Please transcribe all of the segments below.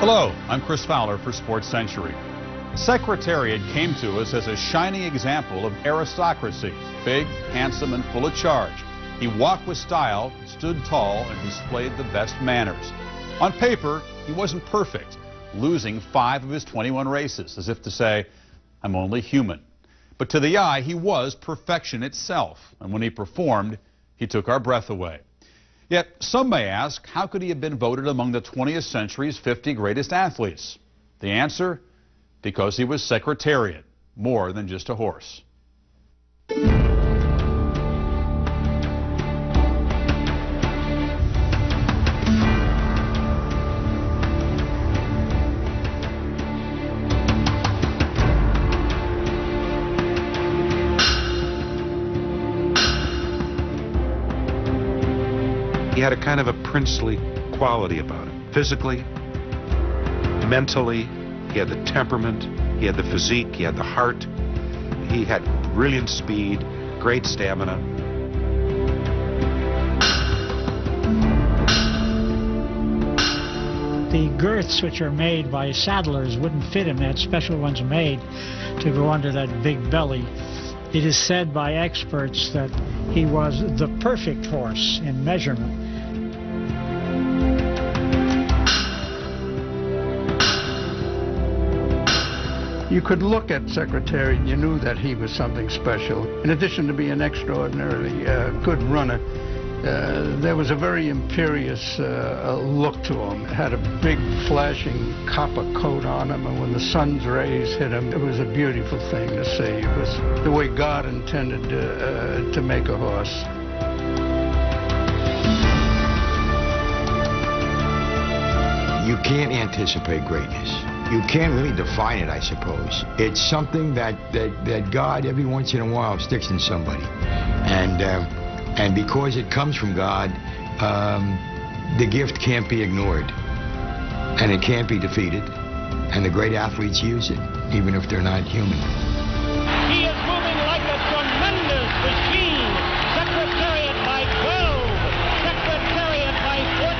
Hello, I'm Chris Fowler for Sports Century. Secretariat came to us as a shining example of aristocracy, big, handsome, and full of charge. He walked with style, stood tall, and displayed the best manners. On paper, he wasn't perfect, losing 5 of his 21 races, as if to say, I'm only human. But to the eye, he was perfection itself, and when he performed, he took our breath away. Yet, some may ask, how could he have been voted among the 20th century's 50 greatest athletes? The answer? Because he was Secretariat, more than just a horse. He had a kind of a princely quality about him. Physically, mentally, he had the temperament, he had the physique, he had the heart, he had brilliant speed, great stamina. The girths which are made by saddlers wouldn't fit him. They had special ones made to go under that big belly. It is said by experts that he was the perfect horse in measurement. You could look at Secretariat and you knew that he was something special. In addition to being an extraordinarily good runner, there was a very imperious look to him. It had a big flashing copper coat on him, and when the sun's rays hit him, it was a beautiful thing to see. It was the way God intended to make a horse. You can't anticipate greatness. You can't really define it, I suppose. It's something that God, every once in a while, sticks in somebody. And because it comes from God, the gift can't be ignored. And it can't be defeated. And the great athletes use it, even if they're not human. He is moving like a tremendous machine. Secretariat by 12. Secretariat by 14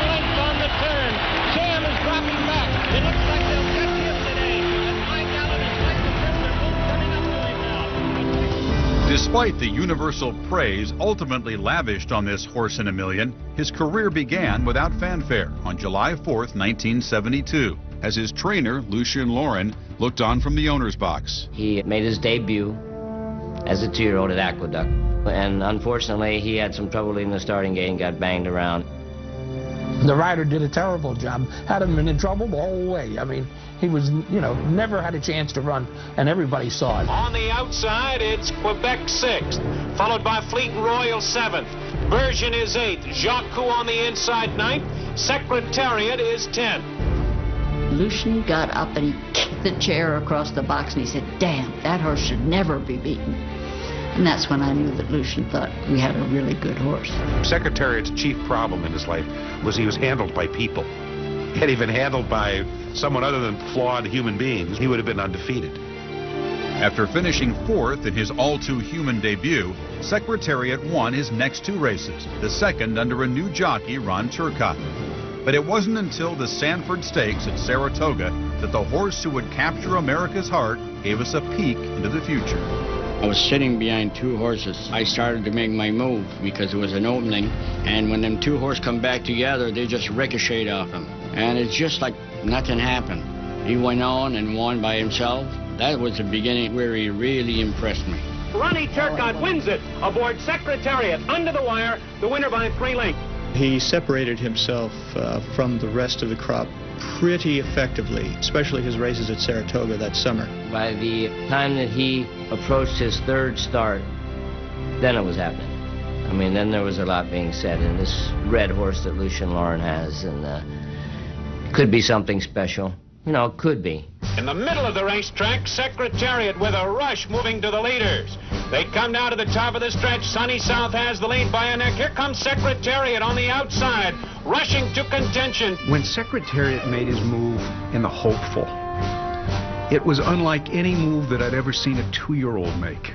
lengths on the turn. Sham is dropping back. It looks like they'll catch him today. And Mike Allen and Preakness are both coming up to him now. Despite the universal praise ultimately lavished on this horse in a million, his career began without fanfare on July 4th, 1972, as his trainer, Lucien Lauren, looked on from the owner's box. He made his debut as a 2-year-old at Aqueduct, and unfortunately he had some trouble in the starting gate and got banged around. The rider did a terrible job, had him in trouble the whole way. I mean, he was, never had a chance to run, and everybody saw it. On the outside, it's Quebec 6th, followed by Fleet and Royal 7th. Version is 8th. Jacques on the inside 9th. Secretariat is 10th. Lucien got up and he kicked the chair across the box and he said, damn, that horse should never be beaten. And that's when I knew that Lucien thought we had a really good horse. Secretariat's chief problem in his life was he was handled by people. Had he been handled by someone other than flawed human beings, he would have been undefeated. After finishing 4th in his all-too-human debut, Secretariat won his next 2 races, the second under a new jockey, Ron Turcotte. But it wasn't until the Sanford Stakes at Saratoga that the horse who would capture America's heart gave us a peek into the future. I was sitting behind 2 horses. I started to make my move because it was an opening, and when them 2 horses come back together, they just ricocheted off him. And it's just like nothing happened. He went on and won by himself. That was the beginning where he really impressed me. Ronnie Turcotte wins it aboard Secretariat under the wire, the winner by 3 lengths. He separated himself from the rest of the crop pretty effectively, especially his races at Saratoga that summer. By the time that he approached his 3rd start, then it was happening. I mean, then there was a lot being said, and this red horse that Lucien Lauren has, and could be something special. It could be. In the middle of the racetrack, Secretariat with a rush moving to the leaders. They come down to the top of the stretch. Sunny South has the lead by a neck. Here comes Secretariat on the outside, rushing to contention. When Secretariat made his move in the hopeful, it was unlike any move that I'd ever seen a 2-year-old make.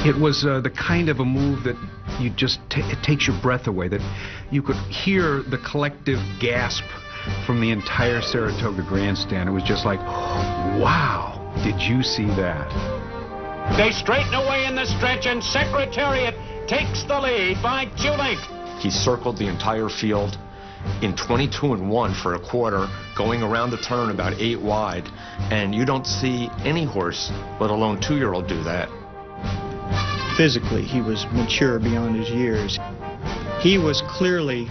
It was the kind of a move that you just, it takes your breath away, that you could hear the collective gasp from the entire Saratoga grandstand. It was just like, wow, did you see that? They straighten away in the stretch, and Secretariat takes the lead by 2 lengths. He circled the entire field in 22-1 for a quarter, going around the turn about 8 wide, and you don't see any horse, let alone 2-year-old, do that. Physically, he was mature beyond his years. He was clearly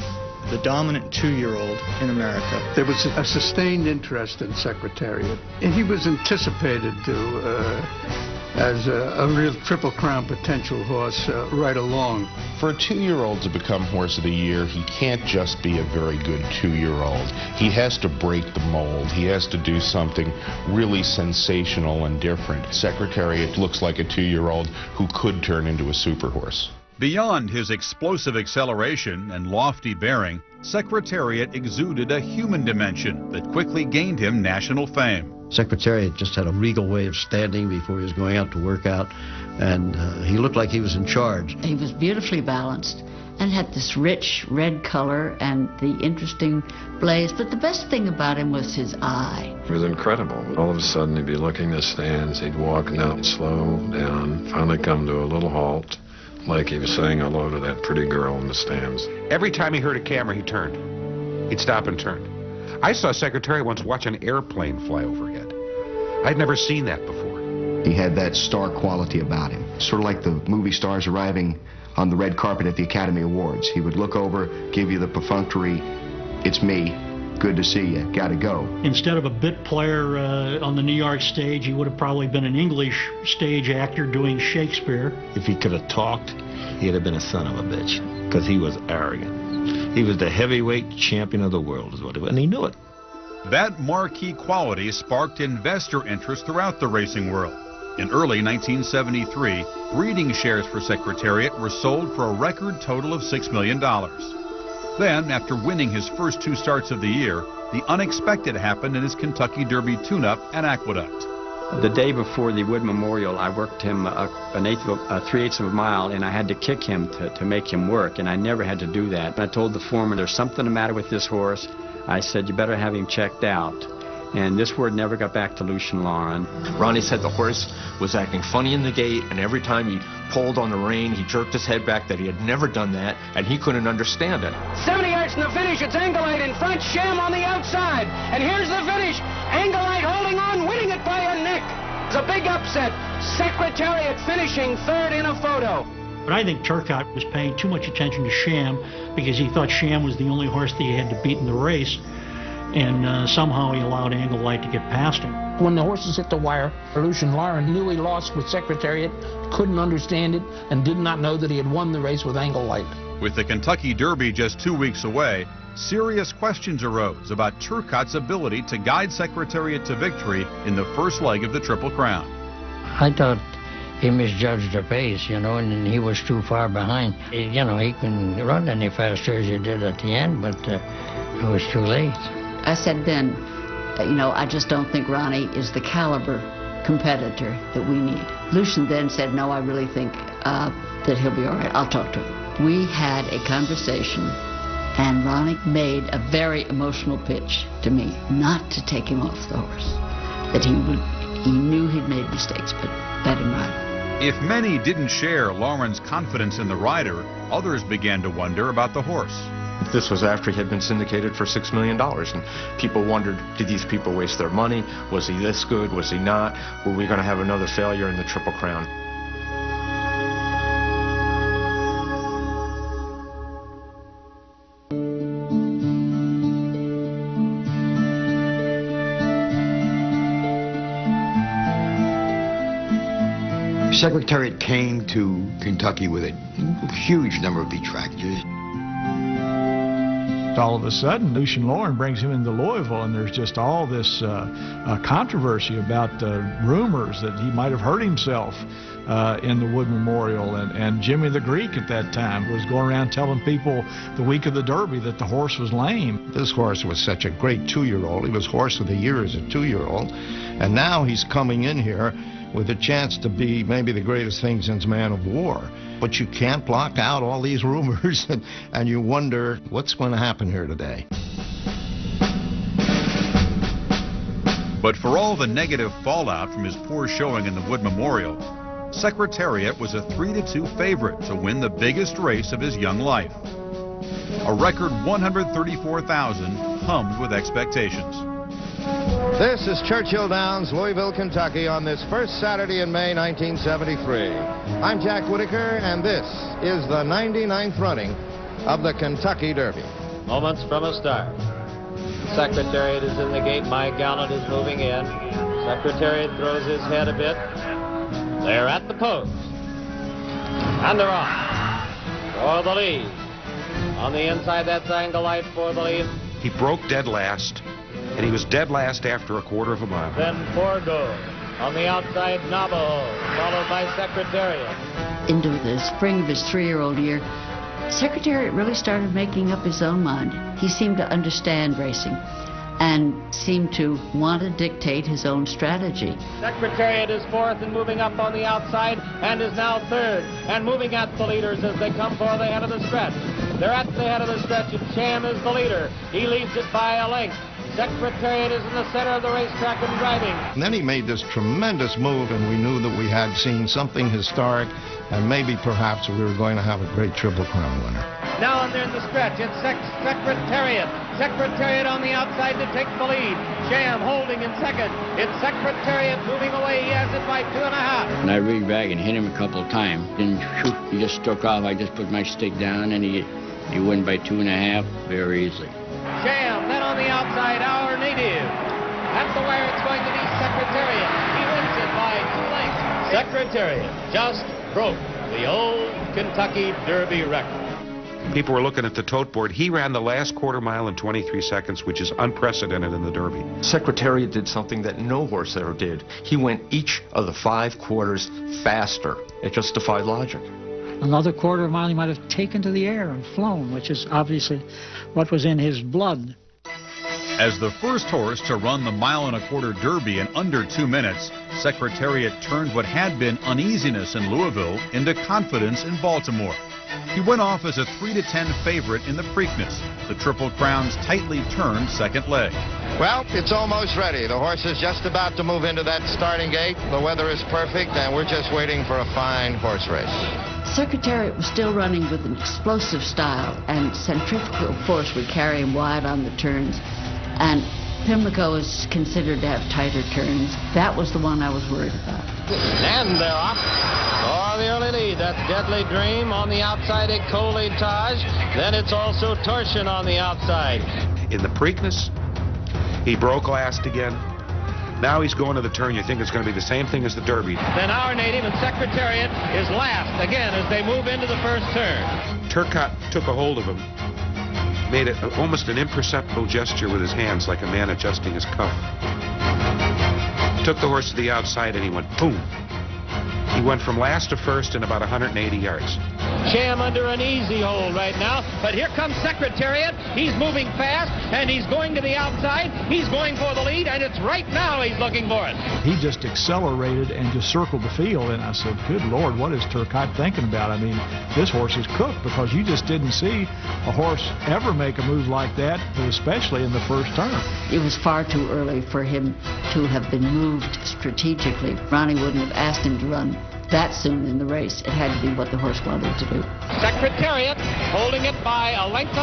the dominant 2-year-old in America. There was a sustained interest in Secretariat, and he was anticipated as a real Triple Crown potential horse right along. For a 2-year-old to become Horse of the Year, he can't just be a very good 2-year-old. He has to break the mold. He has to do something really sensational and different. Secretariat looks like a 2-year-old who could turn into a super horse. Beyond his explosive acceleration and lofty bearing, Secretariat exuded a human dimension that quickly gained him national fame. Secretariat just had a regal way of standing before he was going out to work out, and he looked like he was in charge. He was beautifully balanced and had this rich red color and the interesting blaze, but the best thing about him was his eye. It was incredible. All of a sudden he'd be looking at the stands, he'd walk down, slow down, finally come to a little halt, like he was saying hello to that pretty girl in the stands. Every time he heard a camera, he turned. He'd stop and turn. I saw Secretariat once watch an airplane fly overhead. I'd never seen that before. He had that star quality about him, sort of like the movie stars arriving on the red carpet at the Academy Awards. He would look over, give you the perfunctory, "It's me, good to see you, gotta go." Instead of a bit player on the New York stage, he would have probably been an English stage actor doing Shakespeare. If he could have talked, he'd have been a son of a bitch, because he was arrogant. He was the heavyweight champion of the world, is what he was, and he knew it. That marquee quality sparked investor interest throughout the racing world. In early 1973, breeding shares for Secretariat were sold for a record total of $6 million. Then, after winning his first 2 starts of the year, the unexpected happened in his Kentucky Derby tune-up at Aqueduct. The day before the Wood Memorial, I worked him 3/8 of a mile, and I had to kick him to make him work, and I never had to do that. And I told the foreman, there's something the matter with this horse. I said, you better have him checked out. And this word never got back to Lucian Lauren. Ronnie said the horse was acting funny in the gate, and every time he pulled on the rein, he jerked his head back, that he had never done that, and he couldn't understand it. 70 yards from the finish, it's Angelite in front, Sham on the outside. And here's the finish. Angelite holding on, winning it by a neck. It's a big upset. Secretariat finishing 3rd in a photo. But I think Turcotte was paying too much attention to Sham because he thought Sham was the only horse that he had to beat in the race. And somehow he allowed Angelite to get past him. When the horses hit the wire, Lucian Lauren knew he lost with Secretariat, couldn't understand it, and did not know that he had won the race with Angelite. With the Kentucky Derby just 2 weeks away, serious questions arose about Turcotte's ability to guide Secretariat to victory in the first leg of the Triple Crown. I thought he misjudged the pace, and he was too far behind. He couldn't run any faster as he did at the end, but it was too late. I said then, I just don't think Ronnie is the caliber competitor that we need. Lucian then said, no, I really think that he'll be all right. I'll talk to him. We had a conversation, and Ronnie made a very emotional pitch to me not to take him off the horse, that he knew he'd made mistakes, but let him ride. If many didn't share Lauren's confidence in the rider, others began to wonder about the horse. This was after he had been syndicated for $6 million, and people wondered, did these people waste their money? Was he this good? Was he not? Were we going to have another failure in the Triple Crown? Secretariat came to Kentucky with a huge number of detractors. All of a sudden, Lucian Lauren brings him into Louisville, and there's just all this controversy about rumors that he might have hurt himself in the Wood Memorial. And Jimmy the Greek at that time was going around telling people the week of the Derby that the horse was lame. This horse was such a great 2-year-old. He was Horse of the Year as a 2-year-old. And now he's coming in here with a chance to be maybe the greatest thing since Man of War. But you can't block out all these rumors, and you wonder what's going to happen here today. But for all the negative fallout from his poor showing in the Wood Memorial, Secretariat was a 3-2 favorite to win the biggest race of his young life. A record 134,000 hummed with expectations. This is Churchill Downs, Louisville, Kentucky, on this first Saturday in May 1973. I'm Jack Whitaker, and this is the 99th running of the Kentucky Derby. Moments from a start. Secretariat is in the gate. My Gallant is moving in. Secretariat throws his head a bit. They're at the post. And they're off for the lead. On the inside, that's Angle Light for the lead. He broke dead last, and he was dead last after a quarter of a mile. Then Forgo. On the outside, Navajo, followed by Secretariat. Into the spring of his 3-year-old year, Secretariat really started making up his own mind. He seemed to understand racing and seemed to want to dictate his own strategy. Secretariat is fourth and moving up on the outside and is now third and moving at the leaders as they come for the head of the stretch. They're at the head of the stretch and Sham is the leader. He leads it by a length. Secretariat is in the center of the racetrack and driving. And then he made this tremendous move, and we knew that we had seen something historic, and maybe perhaps we were going to have a great Triple Crown winner. Now and they're in the stretch. It's Secretariat. Secretariat on the outside to take the lead. Sham holding in second. It's Secretariat moving away. He has it by 2.5. And I rigged back and hit him a couple of times. Didn't shoot. He just struck off. I just put my stick down, and he won by 2.5 very easily. Sham, then on the outside, our native. At the wire, it's going to be Secretariat. He wins it by 2 lengths. Secretariat just broke the old Kentucky Derby record. People were looking at the tote board. He ran the last quarter mile in 23 seconds, which is unprecedented in the Derby. Secretariat did something that no horse ever did. He went each of the 5 quarters faster. It just defied logic. Another quarter mile he might have taken to the air and flown, which is obviously what was in his blood. As the first horse to run the 1.25-mile Derby in under 2 minutes, Secretariat turned what had been uneasiness in Louisville into confidence in Baltimore. He went off as a 3-10 favorite in the Preakness, the Triple Crown's tightly turned second leg. Well, it's almost ready. The horse is just about to move into that starting gate. The weather is perfect, and we're just waiting for a fine horse race. Secretariat was still running with an explosive style, and centrifugal force would carry him wide on the turns. And Pimlico is considered to have tighter turns. That was the one I was worried about. And they're off for the early lead. That's Deadly Dream on the outside, a Taj. Then it's also Torsion on the outside. In the Preakness, he broke last again. Now he's going to the turn. You think it's going to be the same thing as the Derby. Then our native and Secretariat is last again as they move into the first turn. Turcotte took a hold of him, made it almost an imperceptible gesture with his hands, like a man adjusting his cuff. Took the horse to the outside and he went boom. He went from last to first in about 180 yards. Sham under an easy hold right now, but here comes Secretariat. He's moving fast, and he's going to the outside. He's going for the lead, and it's right now he's looking for it. He just accelerated and just circled the field, and I said, good Lord, what is Turcotte thinking about? I mean, this horse is cooked, because you just didn't see a horse ever make a move like that, especially in the first turn. It was far too early for him to have been moved strategically. Ronnie wouldn't have asked him to run that soon in the race. It had to be what the horse wanted to do. Secretariat holding it by 1.5 lengths.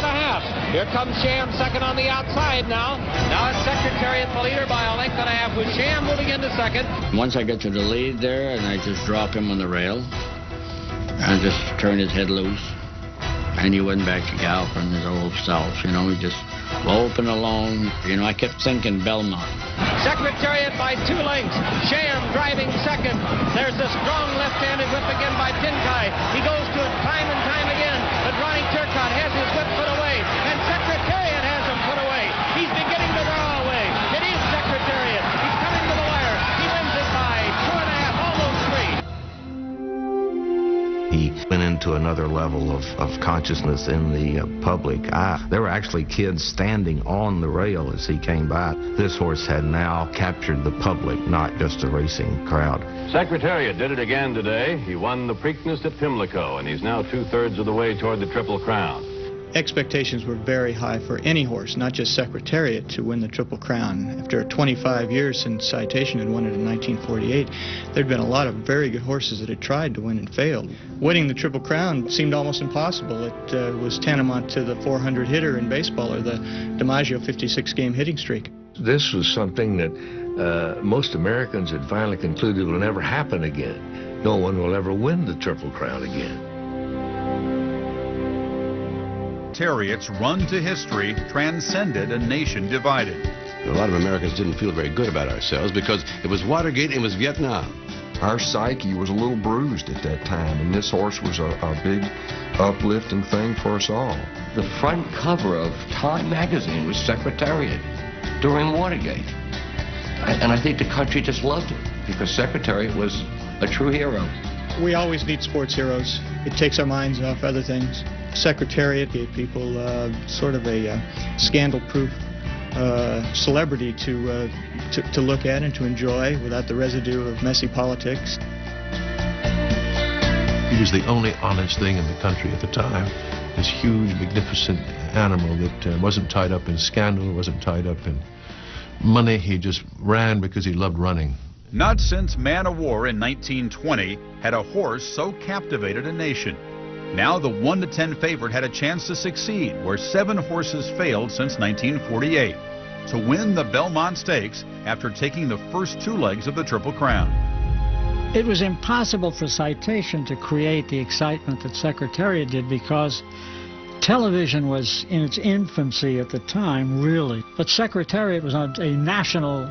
Here comes Sham second on the outside now. Now it's Secretariat the leader by 1.5 lengths with Sham moving into second. Once I get to the lead there, and I just drop him on the rail and just turn his head loose, and he went back to galloping his old self. You know, he just loping along. You know, I kept thinking Belmont. Secretariat by 2 lengths. Sham driving second. There's a strong left-handed whip again by Tinkai. He goes to it time and time again, but Ronnie Turcotte has his whip put away, and Secretariat has him put away. He's beginning to draw away. It is Secretariat. He's coming to the wire. He wins it by 2.5, almost 3. He went into another level of consciousness in the public eye. There were actually kids standing on the rail as he came by. This horse had now captured the public, not just a racing crowd. Secretariat did it again today. He won the Preakness at Pimlico, and he's now 2/3 of the way toward the Triple Crown. Expectations were very high for any horse, not just Secretariat, to win the Triple Crown. After 25 years since Citation had won it in 1948, there'd been a lot of very good horses that had tried to win and failed. Winning the Triple Crown seemed almost impossible. It was tantamount to the 400 hitter in baseball or the DiMaggio 56-game hitting streak. This was something that most Americans had finally concluded will never happen again. No one will ever win the Triple Crown again. Secretariat's run to history transcended a nation divided. A lot of Americans didn't feel very good about ourselves because it was Watergate and it was Vietnam. Our psyche was a little bruised at that time, and this horse was a big uplifting thing for us all. The front cover of Time magazine was Secretariat during Watergate. And I think the country just loved it because Secretariat was a true hero. We always need sports heroes. It takes our minds off other things. Secretariat gave people sort of a scandal-proof celebrity to look at and to enjoy without the residue of messy politics. He was the only honest thing in the country at the time. This huge, magnificent animal that wasn't tied up in scandal, wasn't tied up in money. He just ran because he loved running. Not since Man o' War in 1920 had a horse so captivated a nation. Now the 1-10 favorite had a chance to succeed, where 7 horses failed since 1948, to win the Belmont Stakes after taking the first 2 legs of the Triple Crown. It was impossible for Citation to create the excitement that Secretariat did because television was in its infancy at the time, really. But Secretariat was a national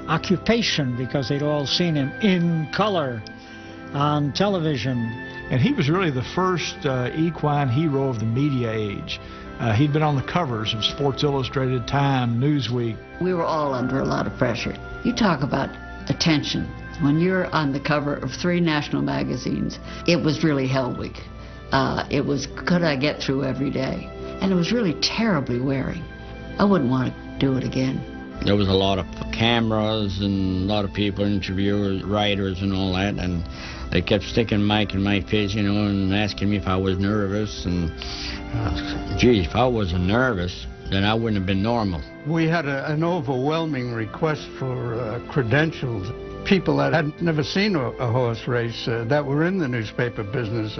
occupation because they'd all seen him in color on television. And he was really the first equine hero of the media age. He'd been on the covers of Sports Illustrated, Time, Newsweek. We were all under a lot of pressure. You talk about attention. When you're on the cover of 3 national magazines, it was really hell week. It was, could I get through every day? And it was really terribly wearing. I wouldn't want to do it again. There was a lot of cameras and a lot of people, interviewers, writers and all that, and they kept sticking Mike in my face, you know, and asking me if I was nervous. And, gee, if I wasn't nervous, then I wouldn't have been normal. We had an overwhelming request for credentials. People that had never seen a horse race, that were in the newspaper business,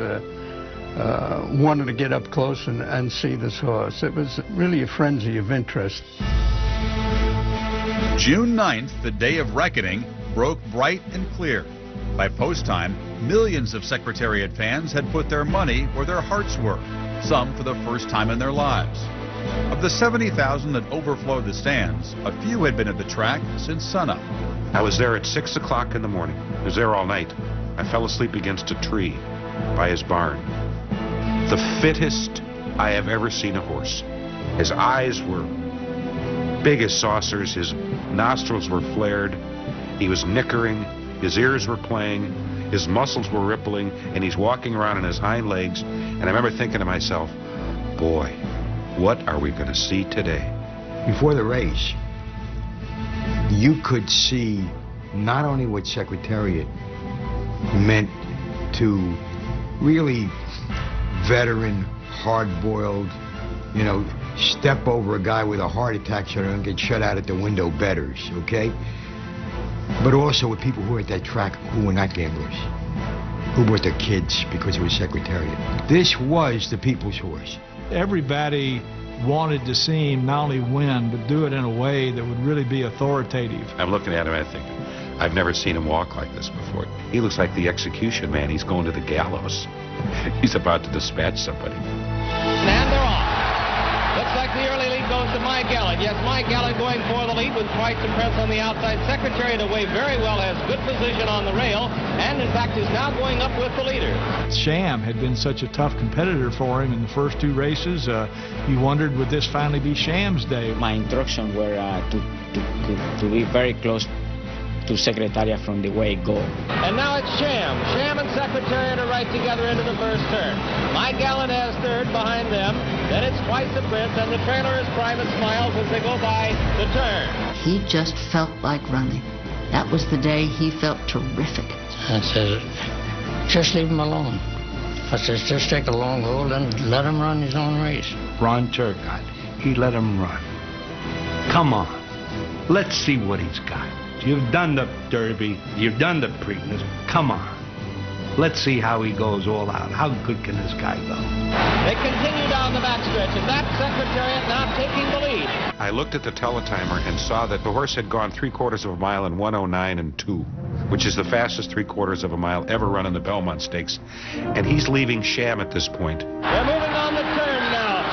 wanted to get up close and see this horse. It was really a frenzy of interest. June 9th, the day of reckoning, broke bright and clear. By post time, millions of Secretariat fans had put their money where their hearts were, some for the first time in their lives. Of the 70,000 that overflowed the stands, a few had been at the track since sunup. I was there at 6 o'clock in the morning. I was there all night. I fell asleep against a tree by his barn. The fittest I have ever seen a horse. His eyes were big as saucers, his nostrils were flared, he was nickering, his ears were playing, his muscles were rippling, and he's walking around on his hind legs. And I remember thinking to myself, boy, what are we going to see today? Before the race, you could see not only what Secretariat meant to really veteran, hard-boiled, you know, step over a guy with a heart attack so they don't get shut out at the window betters, okay? But also with people who were at that track who were not gamblers, who brought their kids because it was Secretariat. This was the people's horse. Everybody wanted to see him not only win, but do it in a way that would really be authoritative. I'm looking at him and I think, I've never seen him walk like this before. He looks like the execution man. He's going to the gallows. He's about to dispatch somebody. And they're off. Looks like the early lead goes to My Gallant. Yes, My Gallant going for the lead with Price and Prince on the outside. Secretariat away very well, has good position on the rail, and in fact is now going up with the leader. Sham had been such a tough competitor for him in the first 2 races. You wondered, would this finally be Sham's day? My instructions were to be very close to Secretariat from the way go. And now it's Sham. Sham and Secretariat are right together into the first turn. My Gallant has third behind them. Then it's Twice the Prince, and the trailer is Private Smiles as they go by the turn. He just felt like running. That was the day he felt terrific. I said, just leave him alone. I says, just take a long hold and let him run his own race. Ron Turcotte, he let him run. Come on, let's see what he's got. You've done the Derby, you've done the Preakness. Come on, let's see how he goes all out. How good can this guy go? They continue down the backstretch, and that Secretariat now taking the lead. I looked at the teletimer and saw that the horse had gone 3/4 of a mile in 1:09 and 2, which is the fastest 3/4 of a mile ever run in the Belmont Stakes. And he's leaving sham at this point. They're moving on the turn now.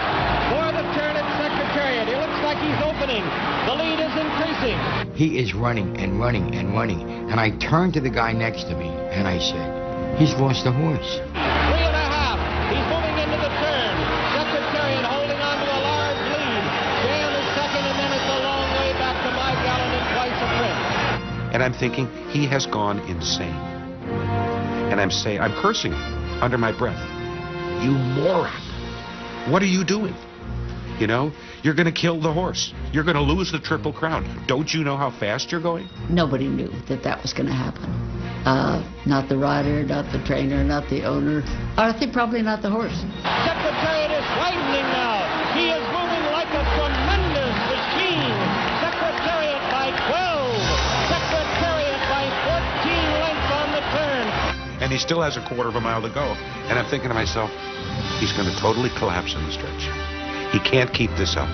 For the turn at Secretariat. It looks like he's opening. The lead is increasing. He is running and running and running. And I turned to the guy next to me and I said, he's lost the horse. 3.5. He's moving into the turn. Secretariat holding on to a large lead. Sham is second, and then it's a long way back to My Gallon and Twice a Prince. And I'm thinking, he has gone insane. And I'm cursing him under my breath. You moron. What are you doing? You know, you're going to kill the horse. You're going to lose the Triple Crown. Don't you know how fast you're going? Nobody knew that that was going to happen. Not the rider, not the trainer, not the owner. I think probably not the horse. Secretariat is widening now. He is moving like a tremendous machine. Secretariat by 12. Secretariat by 14 lengths on the turn. And he still has a 1/4 of a mile to go. And I'm thinking to myself, he's going to totally collapse in the stretch. He can't keep this up.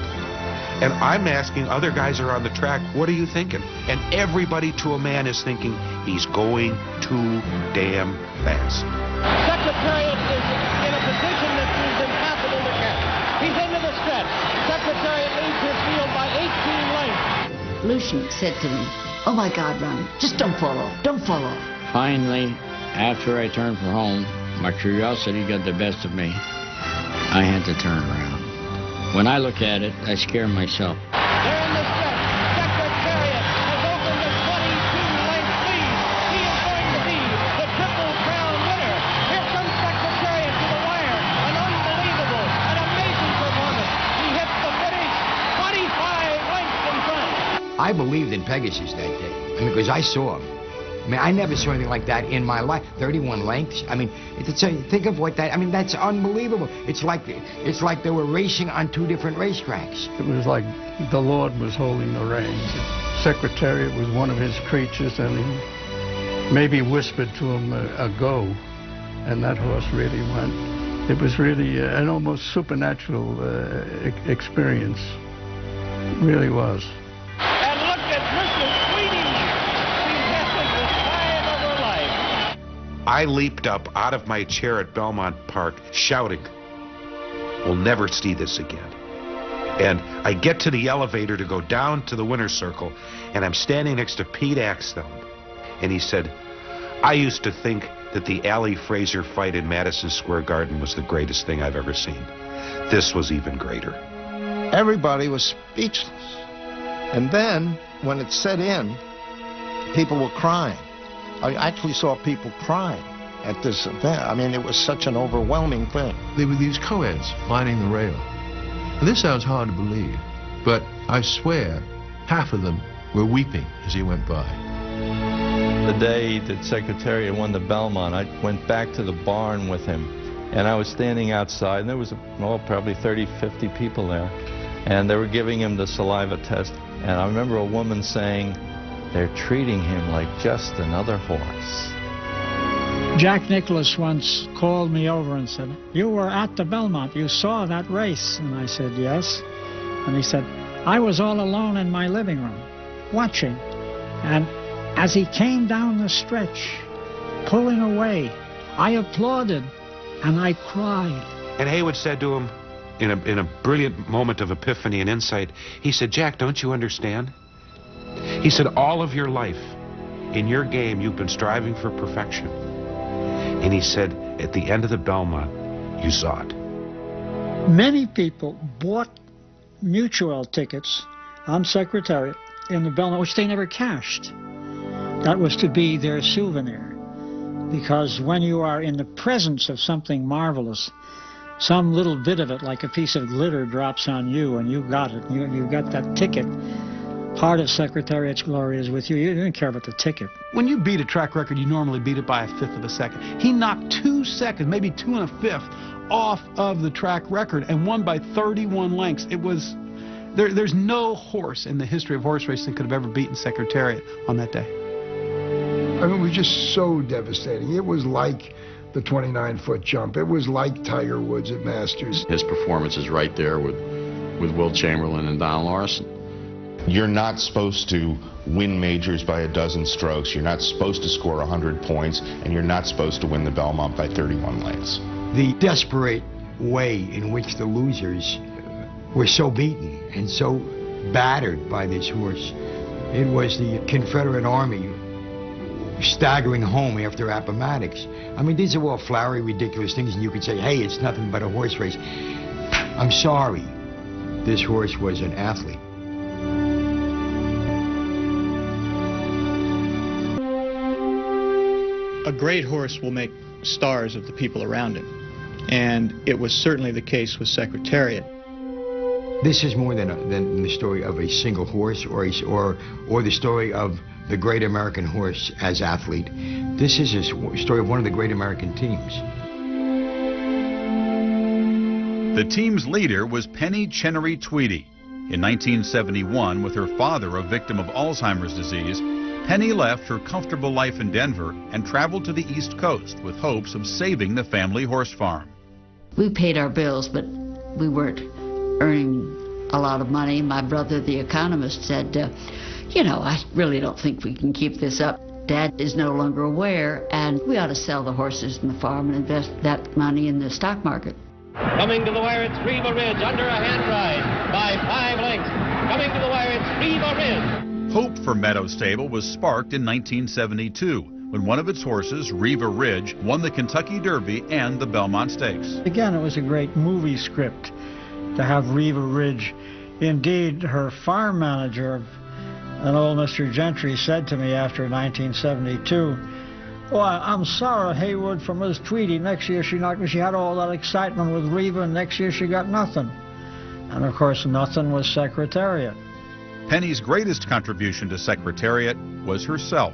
And I'm asking other guys who are on the track, what are you thinking? And everybody to a man is thinking, he's going too damn fast. Secretariat is in a position that is impossible to catch. He's into the stretch. Secretariat leads his field by 18 lengths. Lucian said to me, oh my God, Ron, just don't fall off. Don't fall off. Finally, after I turned for home, my curiosity got the best of me. I had to turn around. When I look at it, I scare myself. They're in the stretch. Secretariat has opened a 22-length lead. He is going to be the Triple Crown winner. Here comes Secretariat to the wire. An unbelievable, an amazing performance. He hits the finish 25 lengths in front. I believed in Pegasus that day. I mean, because I saw him. I mean, I never saw anything like that in my life. 31 lengths. I mean, think of what that. I mean, that's unbelievable. It's like they were racing on 2 different racetracks. It was like the Lord was holding the reins. Secretariat was one of his creatures, and he maybe whispered to him a go, and that horse really went. It was really an almost supernatural experience. It really was. And look at Mr. Sweetie. I leaped up out of my chair at Belmont Park shouting, we'll never see this again. And I get to the elevator to go down to the winner's circle, and I'm standing next to Pete Axtell. And he said, I used to think that the Ali Fraser fight in Madison Square Garden was the greatest thing I've ever seen. This was even greater. Everybody was speechless. And then, when it set in, people were crying. I actually saw people crying at this event. I mean, it was such an overwhelming thing. There were these co-eds lining the rail. And this sounds hard to believe, but I swear half of them were weeping as he went by. The day that Secretariat won the Belmont, I went back to the barn with him, and I was standing outside, and there was probably 30, 50 people there, and they were giving him the saliva test. And I remember a woman saying, they're treating him like just another horse. Jack Nicklaus once called me over and said, you were at the Belmont, you saw that race? And I said, yes. And he said, I was all alone in my living room, watching. And as he came down the stretch, pulling away, I applauded and I cried. And Haywood said to him, in a brilliant moment of epiphany and insight, he said, Jack, don't you understand? He said, all of your life, in your game, you've been striving for perfection. And he said, at the end of the Belmont, you saw it. Many people bought mutual tickets on Secretariat in the Belmont, which they never cashed. That was to be their souvenir. Because when you are in the presence of something marvelous, some little bit of it, like a piece of glitter, drops on you, and you got it. You got that ticket. Part of Secretariat's glory is with you. You didn't care about the ticket. When you beat a track record, you normally beat it by 1/5 of a second. He knocked 2 seconds, maybe 2 1/5, off of the track record and won by 31 lengths. It was, there's no horse in the history of horse racing that could have ever beaten Secretariat on that day. I mean, it was just so devastating. It was like the 29-foot jump. It was like Tiger Woods at Masters. His performance is right there with Will Chamberlain and Don Larson. You're not supposed to win majors by a dozen strokes. You're not supposed to score 100 points, and you're not supposed to win the Belmont by 31 lengths. The desperate way in which the losers were so beaten and so battered by this horse. It was the Confederate Army staggering home after Appomattox. I mean, these are all flowery, ridiculous things, and you could say, hey, it's nothing but a horse race. I'm sorry. This horse was an athlete. A great horse will make stars of the people around him, and it was certainly the case with Secretariat. This is more than the story of a single horse or the story of the great American horse as athlete. This is a story of one of the great American teams. The team's leader was Penny Chenery Tweedy. In 1971, with her father a victim of Alzheimer's disease, Penny left her comfortable life in Denver and traveled to the East Coast with hopes of saving the family horse farm. We paid our bills, but we weren't earning a lot of money. My brother, the economist, said, you know, I really don't think we can keep this up. Dad is no longer aware, and we ought to sell the horses and the farm and invest that money in the stock market. Coming to the wire, it's Riva Ridge under a hand ride by 5 lengths. Coming to the wire, it's Riva Ridge. Hope for Meadow Stable was sparked in 1972 when one of its horses, Riva Ridge, won the Kentucky Derby and the Belmont Stakes. Again, it was a great movie script to have Riva Ridge. Indeed, her farm manager, an old Mr. Gentry, said to me after 1972, "Oh, I'm sorry, Haywood, for Miss Tweedy. Next year she had all that excitement with Riva, and next year she got nothing." And of course, nothing was Secretariat. Penny's greatest contribution to Secretariat was herself.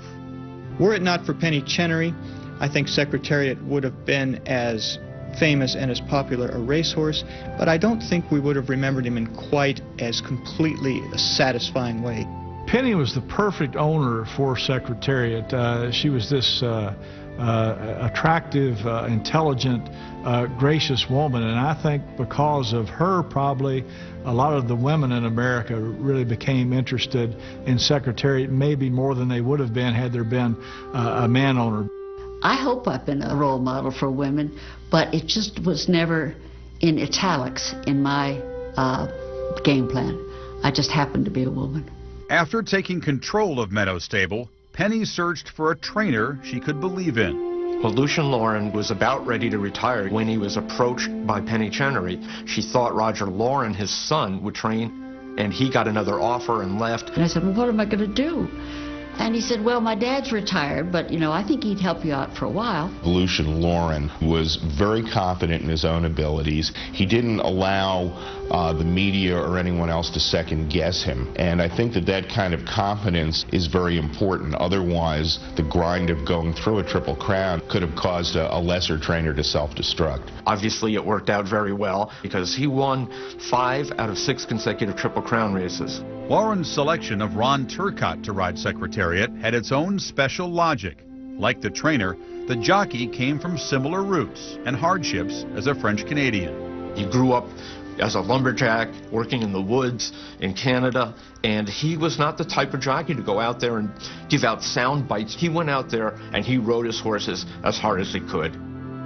Were it not for Penny Chenery, I think Secretariat would have been as famous and as popular a racehorse, but I don't think we would have remembered him in quite as completely a satisfying way. Penny was the perfect owner for Secretariat. She was this attractive, intelligent, gracious woman, and I think because of her, probably a lot of the women in America really became interested in Secretariat, maybe more than they would have been had there been a man owner. I hope I've been a role model for women, but it just was never in italics in my game plan. I just happened to be a woman. After taking control of Meadow Stable, Penny searched for a trainer she could believe in. Well, Lucien Laurin was about ready to retire when he was approached by Penny Chenery. She thought Roger Laurin, his son, would train, and he got another offer and left. And I said, well, what am I going to do? And he said, well, my dad's retired, but, you know, I think he'd help you out for a while. Lucien Laurin was very confident in his own abilities. He didn't allow the media or anyone else to second guess him. And I think that kind of confidence is very important. Otherwise, the grind of going through a Triple Crown could have caused a lesser trainer to self-destruct. Obviously, it worked out very well because he won 5 out of 6 consecutive Triple Crown races. Laurin's selection of Ron Turcotte to ride Secretariat had its own special logic. Like the trainer, the jockey came from similar roots and hardships as a French-Canadian. He grew up as a lumberjack, working in the woods in Canada, and he was not the type of jockey to go out there and give out sound bites. He went out there and he rode his horses as hard as he could.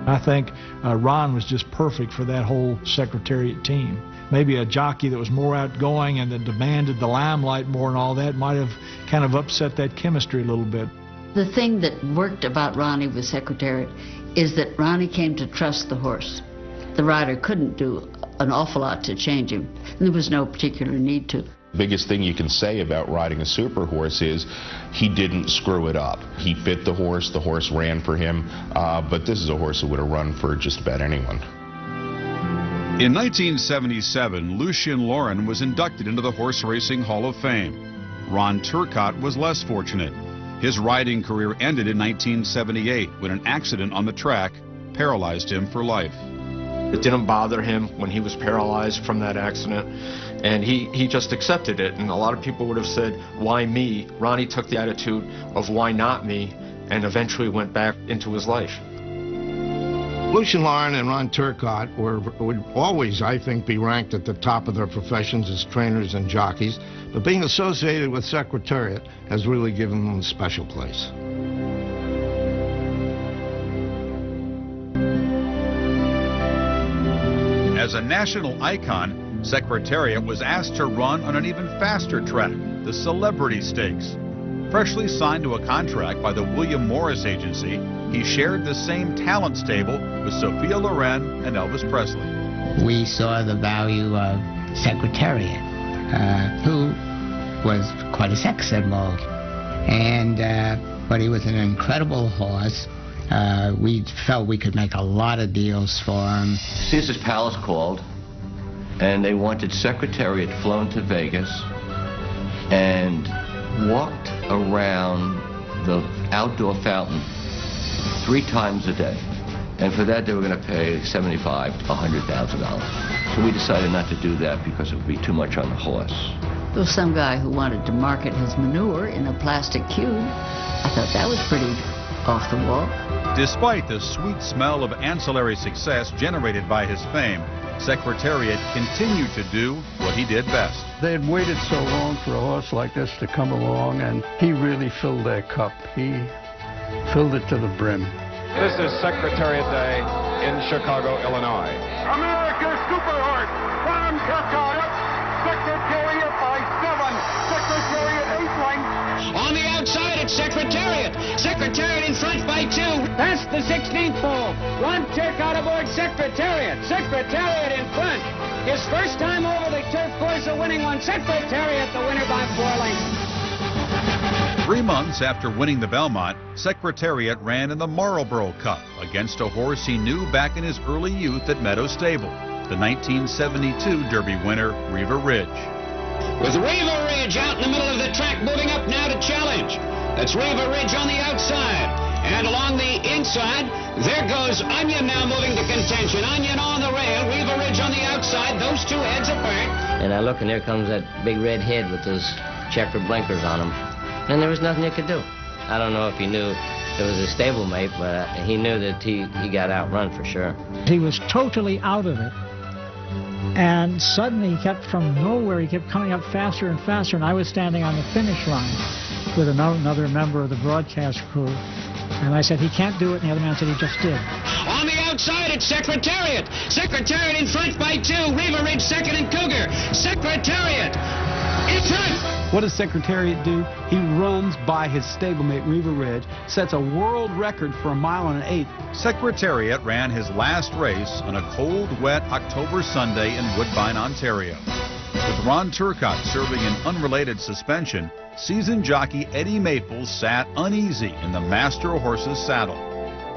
I think Ron was just perfect for that whole Secretariat team. Maybe a jockey that was more outgoing and that demanded the limelight more and all that might have kind of upset that chemistry a little bit. The thing that worked about Ronnie with Secretariat is that Ronnie came to trust the horse. The rider couldn't do an awful lot to change him, and there was no particular need to. The biggest thing you can say about riding a super horse is he didn't screw it up. He fit the horse ran for him, but this is a horse that would have run for just about anyone. In 1977, Lucien Laurin was inducted into the Horse Racing Hall of Fame. Ron Turcotte was less fortunate. His riding career ended in 1978 when an accident on the track paralyzed him for life. It didn't bother him when he was paralyzed from that accident, and he just accepted it. And a lot of people would have said, why me? Ronnie took the attitude of why not me, and eventually went back into his life. Lucien Laurin and Ron Turcotte would always, I think, be ranked at the top of their professions as trainers and jockeys, but being associated with Secretariat has really given them a special place. As a national icon, Secretariat was asked to run on an even faster track, the Celebrity Stakes. Freshly signed to a contract by the William Morris Agency, he shared the same talent stable with Sophia Loren and Elvis Presley. We saw the value of Secretariat, who was quite a sex symbol, but he was an incredible horse. We felt we could make a lot of deals for him. Caesar's Palace called, and they wanted Secretariat flown to Vegas and walked around the outdoor fountain 3 times a day. And for that, they were going to pay $75,000 to $100,000. So we decided not to do that because it would be too much on the horse. There was some guy who wanted to market his manure in a plastic cube. I thought that was pretty off the wall. Despite the sweet smell of ancillary success generated by his fame, Secretariat continued to do what he did best. They had waited so long for a horse like this to come along, and he really filled their cup. He filled it to the brim. This is Secretariat Day in Chicago, Illinois. America's Super Horse from Chicago. Secretariat by 7. Secretariat 8 lengths. On the outside, it's Secretariat. Secretariat in front by 2. That's the 16th pole. Ron Turcotte aboard Secretariat. Secretariat in front. His first time over the turf course, a winning one. Secretariat, the winner by 4 lengths. 3 months after winning the Belmont, Secretariat ran in the Marlboro Cup against a horse he knew back in his early youth at Meadow Stable, the 1972 Derby winner, Riva Ridge. With Riva Ridge out in the middle of the track, moving up now to challenge. That's Riva Ridge on the outside. And along the inside, there goes Onion now moving to contention. Onion on the rail, Riva Ridge on the outside, those 2 heads apart. And I look, and there comes that big red head with those checkered blinkers on him. And there was nothing he could do. I don't know if he knew it was a stablemate, but he knew that he got outrun for sure. He was totally out of it. And suddenly he kept from nowhere, he kept coming up faster and faster, and I was standing on the finish line with another member of the broadcast crew. And I said, he can't do it, and the other man said he just did. On the outside, it's Secretariat. Secretariat in front by 2. Riva Ridge second and Cougar. Secretariat in front. What does Secretariat do? He runs by his stablemate, Riva Ridge, sets a world record for a 1 1/8 miles. Secretariat ran his last race on a cold, wet October Sunday in Woodbine, Ontario. With Ron Turcotte serving an unrelated suspension, seasoned jockey Eddie Maples sat uneasy in the master horse's saddle.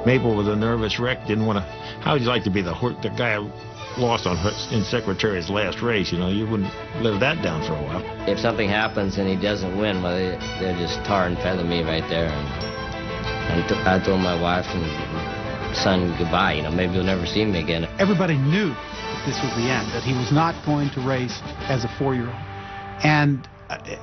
Maple was a nervous wreck, didn't want to. How would you like to be the guy who lost in Secretariat's last race? You know, you wouldn't live that down for a while. If something happens and he doesn't win, well, they're just tar and feather me right there. And I told my wife and son goodbye. You know, maybe you'll never see me again. Everybody knew that this was the end, that he was not going to race as a 4-year-old. And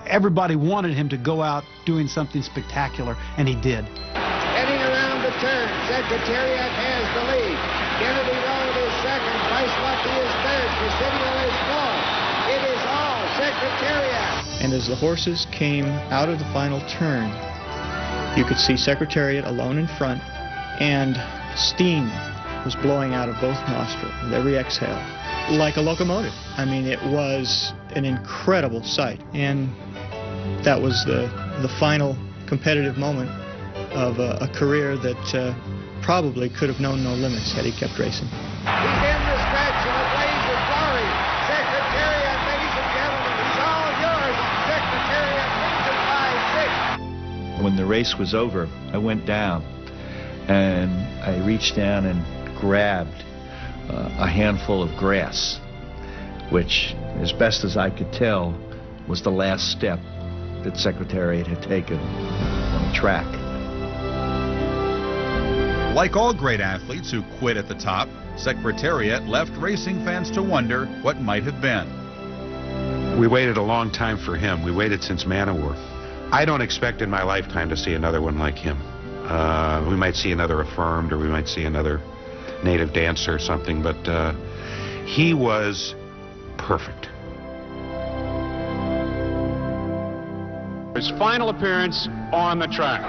everybody wanted him to go out doing something spectacular, and he did. Heading around the turn, Secretariat has the lead. Kennedy Road is second, Price Lucky is third, Presidio is fourth. It is all Secretariat. And as the horses came out of the final turn, you could see Secretariat alone in front, and steam was blowing out of both nostrils with every exhale, like a locomotive. I mean, it was an incredible sight, and that was the final competitive moment of a career that probably could have known no limits had he kept racing. He's in the stretch and a blaze of glory. Secretariat, ladies and gentlemen, he's all yours. Secretariat leads it by 6. When the race was over, I went down and I reached down and grabbed a handful of grass, which, as best as I could tell, was the last step that Secretariat had taken on the track. Like all great athletes who quit at the top, Secretariat left racing fans to wonder what might have been. We waited a long time for him. We waited since Manowar. I don't expect in my lifetime to see another one like him. We might see another Affirmed, or we might see another Native Dancer or something, but he was perfect. His final appearance on the track.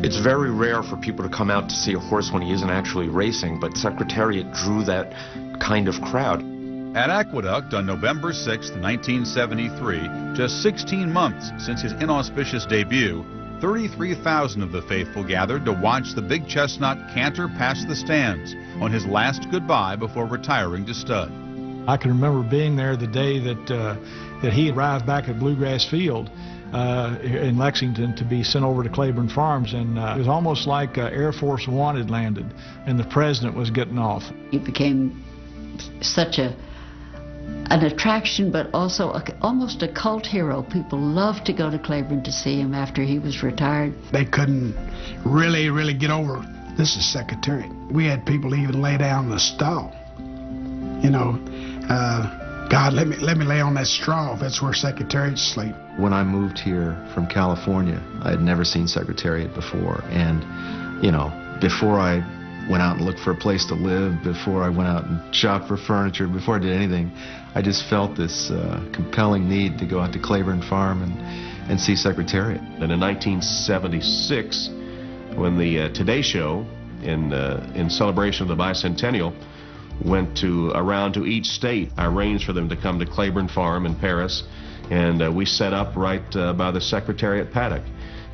It's very rare for people to come out to see a horse when he isn't actually racing, but Secretariat drew that kind of crowd. At Aqueduct on November 6, 1973, just 16 months since his inauspicious debut, 33,000 of the faithful gathered to watch the big chestnut canter past the stands on his last goodbye before retiring to stud. I can remember being there the day that he arrived back at Bluegrass Field in Lexington to be sent over to Claiborne Farms, and it was almost like Air Force One had landed and the president was getting off. He became such an attraction, but also almost a cult hero. People loved to go to Claiborne to see him after he was retired. They couldn't really get over, this is Secretariat. We had people even lay down in the stall. You know, God, let me lay on that straw if that's where Secretariat sleep. When I moved here from California, I had never seen Secretariat before, and, you know, before I went out and looked for a place to live, before I went out and shopped for furniture, before I did anything, I just felt this compelling need to go out to Claiborne Farm and see Secretariat. And in 1976, when the Today Show, in celebration of the bicentennial, went around to each state, I arranged for them to come to Claiborne Farm in Paris, and we set up right by the Secretariat paddock.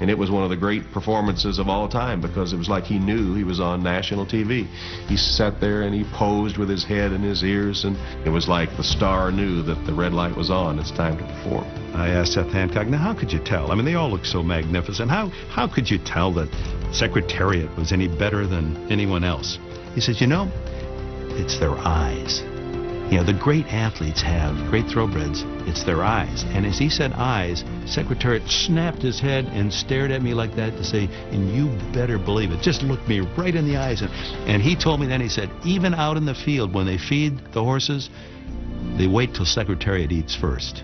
And it was one of the great performances of all time, because it was like he knew he was on national TV. He sat there and he posed with his head and his ears, and it was like the star knew that the red light was on. It's time to perform. I asked Seth Hancock, now how could you tell? I mean, they all look so magnificent. How could you tell that Secretariat was any better than anyone else? He says, you know, it's their eyes. You know, the great athletes have great thoroughbreds. It's their eyes. And as he said eyes, Secretariat snapped his head and stared at me like that to say, and you better believe it. Just looked me right in the eyes. And he told me then, he said, even out in the field when they feed the horses, they wait till Secretariat eats first.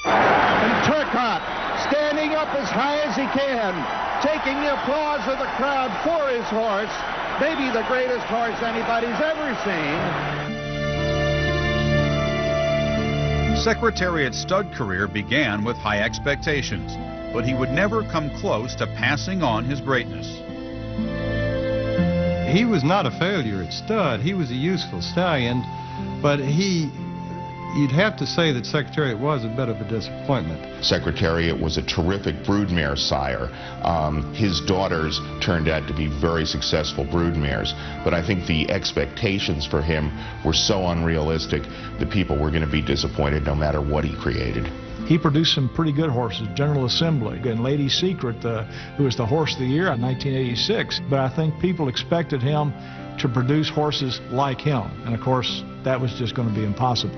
And Turcotte standing up as high as he can, taking the applause of the crowd for his horse, maybe the greatest horse anybody's ever seen. Secretariat's stud career began with high expectations, but he would never come close to passing on his greatness. He was not a failure at stud. He was a useful stallion, but you'd have to say that Secretariat was a bit of a disappointment. Secretariat was a terrific broodmare sire. His daughters turned out to be very successful broodmares, but I think the expectations for him were so unrealistic that people were going to be disappointed no matter what he created. He produced some pretty good horses, General Assembly and Lady Secret, who was the Horse of the Year in 1986, but I think people expected him to produce horses like him, and of course that was just going to be impossible.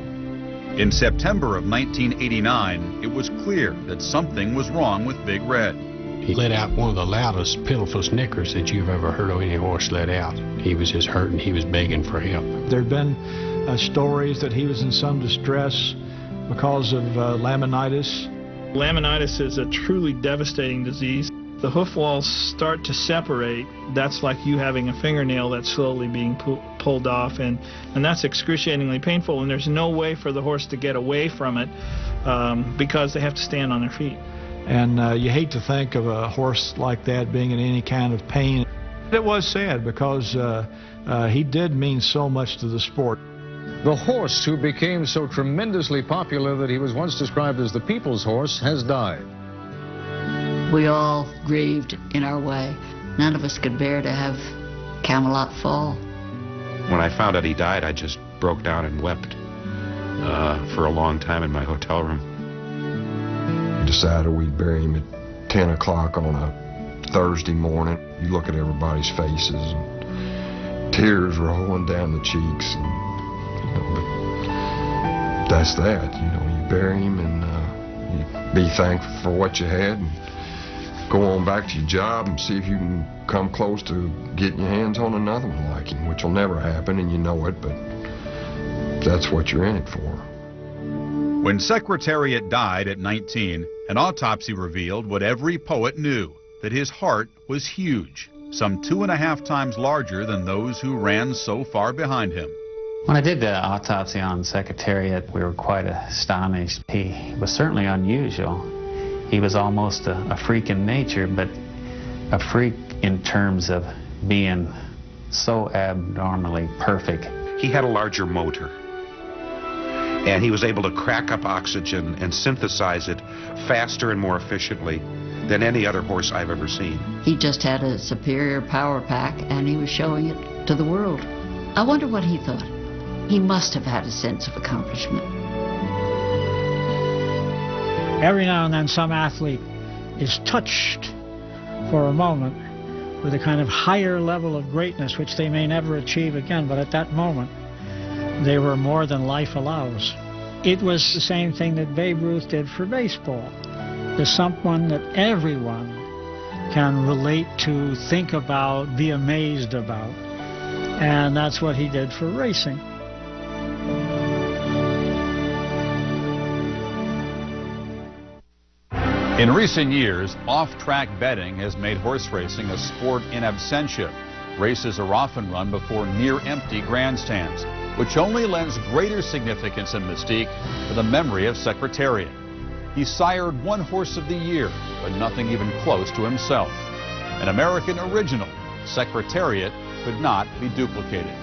In September of 1989, it was clear that something was wrong with Big Red. He let out one of the loudest, pitiful snickers that you've ever heard of any horse let out. He was just hurting. He was begging for help. There had been stories that he was in some distress because of laminitis. Laminitis is a truly devastating disease. The hoof walls start to separate. That's like you having a fingernail that's slowly being pulled off, and that's excruciatingly painful, and there's no way for the horse to get away from it because they have to stand on their feet. And you hate to think of a horse like that being in any kind of pain. It was sad because he did mean so much to the sport. The horse who became so tremendously popular that he was once described as the people's horse has died. We all grieved in our way. None of us could bear to have Camelot fall. When I found out he died, I just broke down and wept for a long time in my hotel room. We decided we'd bury him at 10 o'clock on a Thursday morning. You look at everybody's faces and tears rolling down the cheeks. And, but that's that. You bury him and you be thankful for what you had and go on back to your job and see if you can come close to getting your hands on another one like him, which will never happen, and you know it, but that's what you're in it for. When Secretariat died at 19, an autopsy revealed what every poet knew, that his heart was huge, some 2.5 times larger than those who ran so far behind him. When I did the autopsy on Secretariat, we were quite astonished. He was certainly unusual. He was almost a freak in nature, but a freak in terms of being so abnormally perfect. He had a larger motor, and he was able to crack up oxygen and synthesize it faster and more efficiently than any other horse I've ever seen. He just had a superior power pack, and he was showing it to the world. I wonder what he thought. He must have had a sense of accomplishment. Every now and then some athlete is touched for a moment with a kind of higher level of greatness which they may never achieve again, but at that moment they were more than life allows. It was the same thing that Babe Ruth did for baseball. There's someone that everyone can relate to, think about, be amazed about, and that's what he did for racing. In recent years, off-track betting has made horse racing a sport in absentia. Races are often run before near-empty grandstands, which only lends greater significance and mystique to the memory of Secretariat. He sired one Horse of the Year, but nothing even close to himself. An American original, Secretariat could not be duplicated.